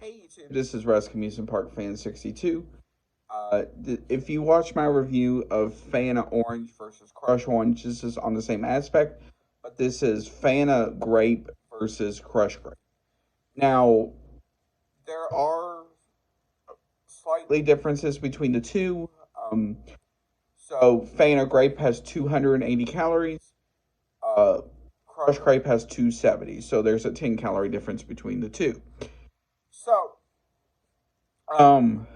Hey YouTube, this is Rescue Amusement Park Fan 62. If you watch my review of Fanta Orange versus Crush Orange, this is on the same aspect, but this is Fanta Grape versus Crush Grape. Now, there are slightly differences between the two. Um, so Fanta Grape has 280 calories. Uh, Crush Grape has 270. So there's a 10 calorie difference between the two. So, um,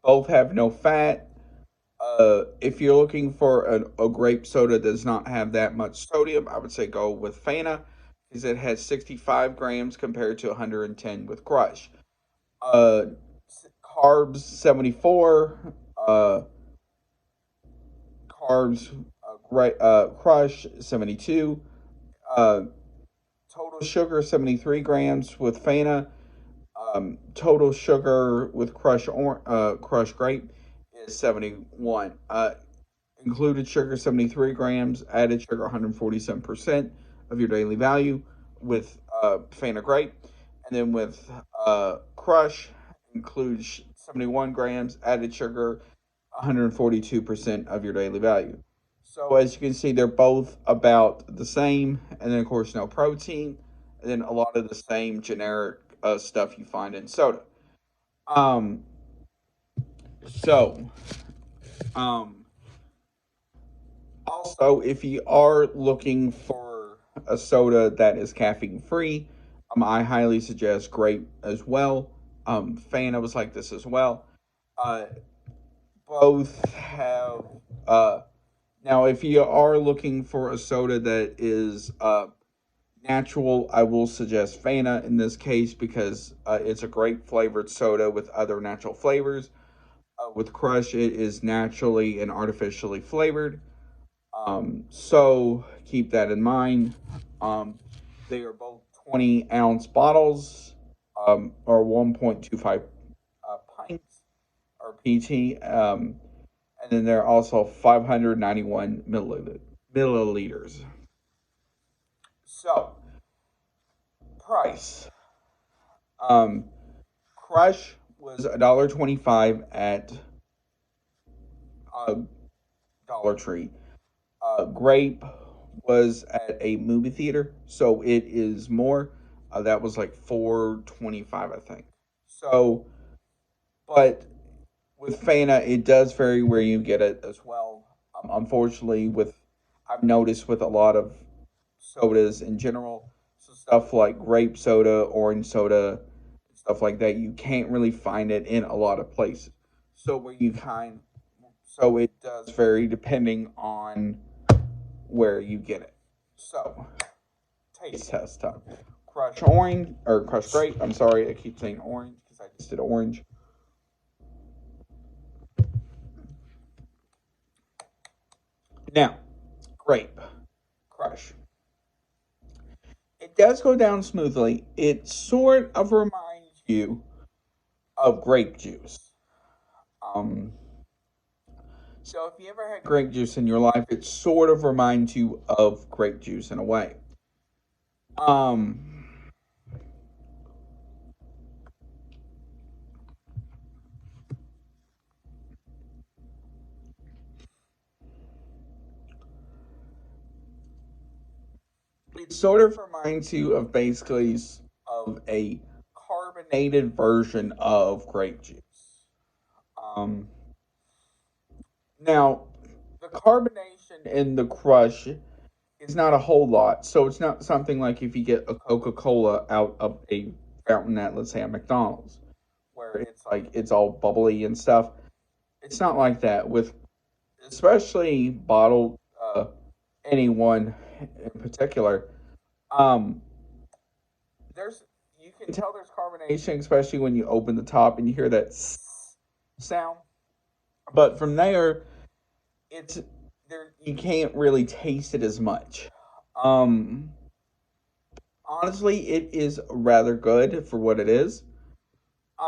both have no fat. If you're looking for a grape soda that does not have that much sodium, I would say go with Fanta because it has 65 grams compared to 110 with Crush. Uh, Carbs 74. Carbs Crush 72. Uh, Total sugar 73 grams with Fanta. Total sugar with Crush Grape is 71. Included sugar 73 grams, added sugar 147% of your daily value with Fanta Grape. And then with Crush, includes 71 grams, added sugar 142% of your daily value. So as you can see, they're both about the same. And then, of course, no protein. And then a lot of the same generic stuff you find in soda. Um, so, um, Also, if you are looking for a soda that is caffeine free, I highly suggest grape as well. Fanta was like this as well. Uh, Both have. Now, if you are looking for a soda that is natural, I will suggest Fanta in this case because it's a grape flavored soda with other natural flavors. With Crush, it is naturally and artificially flavored. So keep that in mind. Um, they are both 20-ounce bottles, or 1.25 pints or PT. And then they're also 591 milliliters. So, price. Um, Crush was $1.25 at uh, Dollar Tree. Grape was at a movie theater, so it is more. That was like 4.25, I think. So, but with Fanta, it does vary where you get it as well. Unfortunately, with I've noticed with a lot of sodas in general, so stuff like grape soda, orange soda, stuff like that, you can't really find it in a lot of places. So where you kind, so it does vary depending on where you get it. So, taste test time. Crush orange, or crush grape. I'm sorry, I keep saying orange because I just did orange. Now, grape. Crush. It does go down smoothly. It sort of reminds you of grape juice. Um, so if you ever had grape juice in your life, it sort of reminds you of grape juice in a way. Um, it sort of reminds you of basically of a carbonated version of grape juice. Um, Now, the carbonation in the crush is not a whole lot, so it's not something like if you get a Coca Cola out of a fountain at, let's say, a McDonald's, where it's like it's all bubbly and stuff. It's not like that with especially bottled anyone in particular. Um, there's you can tell there's carbonation, especially when you open the top and you hear that sound. But from there, it's there you can't really taste it as much. Um, Honestly, it is rather good for what it is.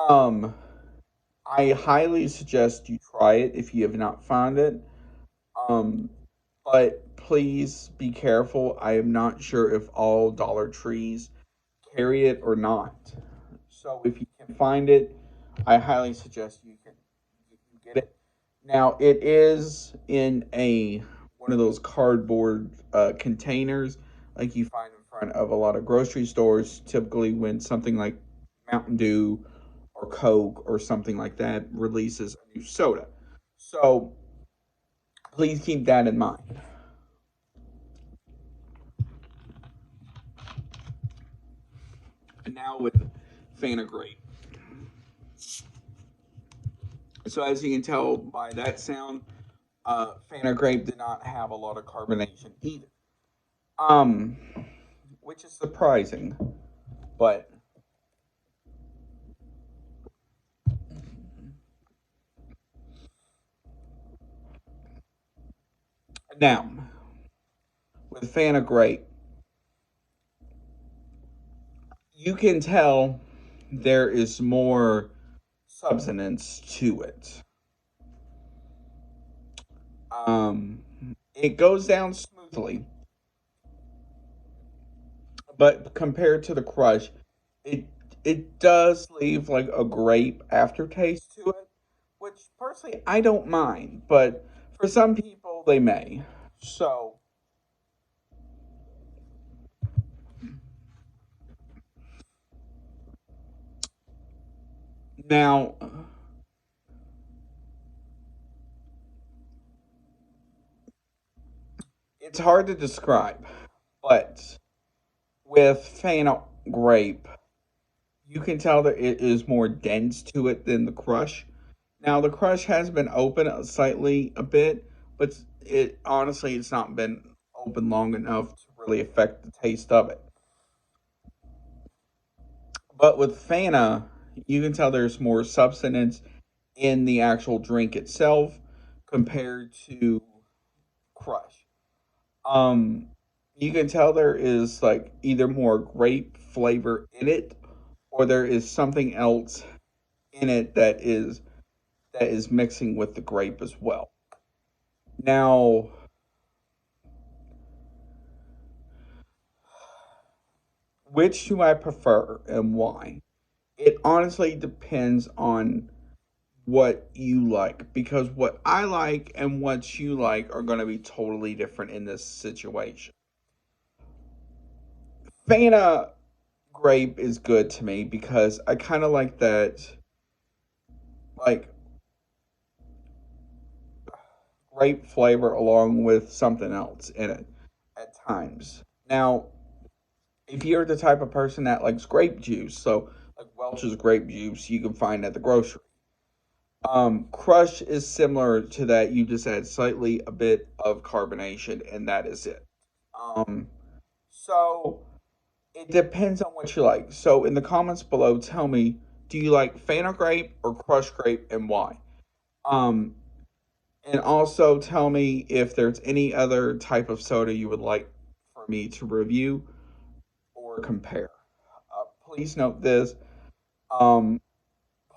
Um, I highly suggest you try it if you have not found it. Um, but please be careful. I am not sure if all Dollar Trees carry it or not. So if you can find it, I highly suggest you get it. Now it is in a one of those cardboard containers like you find in front of a lot of grocery stores. Typically, when something like Mountain Dew or Coke or something like that releases a new soda, so please keep that in mind. And now with Fanta Grape. So as you can tell by that sound, Fanta Grape did not have a lot of carbonation either. Um, which is surprising, but now with Fanta Grape, you can tell there is more substance to it. Um, it goes down smoothly, but compared to the Crush, it it does leave like a grape aftertaste to it, which personally I don't mind, but for some people they may. So now it's hard to describe, but with Fanta Grape, you can tell that it is more dense to it than the Crush. Now the Crush has been open slightly a bit, but it honestly it's not been open long enough to really affect the taste of it. But with Fanta, you can tell there's more substance in the actual drink itself compared to Crush. Um, you can tell there is like either more grape flavor in it, or there is something else in it that is mixing with the grape as well. Now, which do I prefer and why? It honestly depends on what you like because what I like and what you like are going to be totally different in this situation. Fanta grape is good to me because I kind of like that like grape flavor along with something else in it at times. Now, if you're the type of person that likes grape juice, so like Welch's grape juice, you can find at the grocery. Crush is similar to that. You just add slightly a bit of carbonation, and that is it. Um, so it depends on what you like. So in the comments below, tell me, do you like Fanta grape or Crush grape, and why? Um, and also tell me if there's any other type of soda you would like for me to review or compare. Please note this. Um,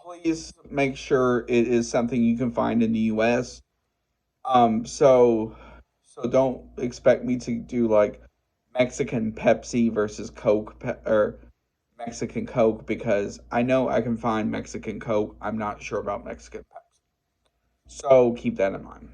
please make sure it is something you can find in the U.S. So don't expect me to do like Mexican Pepsi versus or Mexican Coke because I know I can find Mexican Coke. I'm not sure about Mexican Pepsi. So keep that in mind.